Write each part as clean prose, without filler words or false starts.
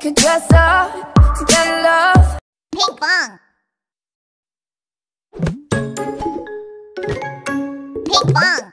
could dress up to get love. Ping pong. Ping pong.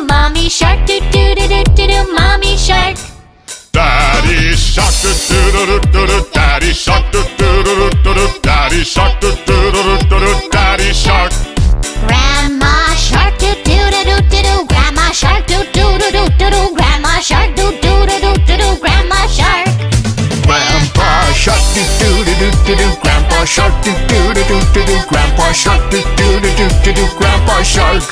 Mommy shark, do do do do do do. Mommy shark. Daddy shark, do do do do do. Daddy shark, do do do do do. Daddy shark, do do do do do. Daddy shark. Grandma shark, do do do do do do. Grandma shark, do do do do do do. Grandma shark, do do do do do do. Grandma shark. Grandpa shark, do do do do do do. Grandpa shark, do do do do do do. Grandpa shark, do do do do do do. Grandpa shark.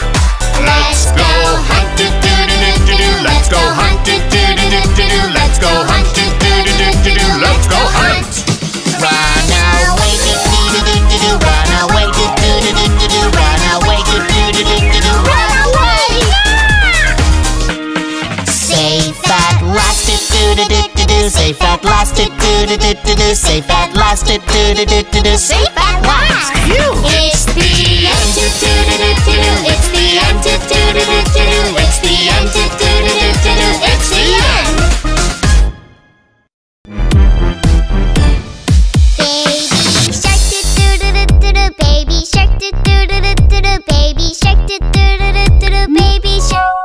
Let's go hunt, do do do do do do. Let's go hunt, do do do do do do. Let's go hunt, do do do do do do. Let's go hunt. Run away, do do do do do do. Run away, do do do do do do. Run away, do do do do do do. Run away. Safe at last, do do do do do do. Safe at last, do do do do do do. Safe at last, do do do do do do. Safe at last. It's the end, do do do do do do. It's the end, do do do do do do. It's the end, do do do do do do. It's the end. Baby shark, do do do do do do. Baby shark, do do do do do do. Baby shark.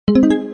Thank you.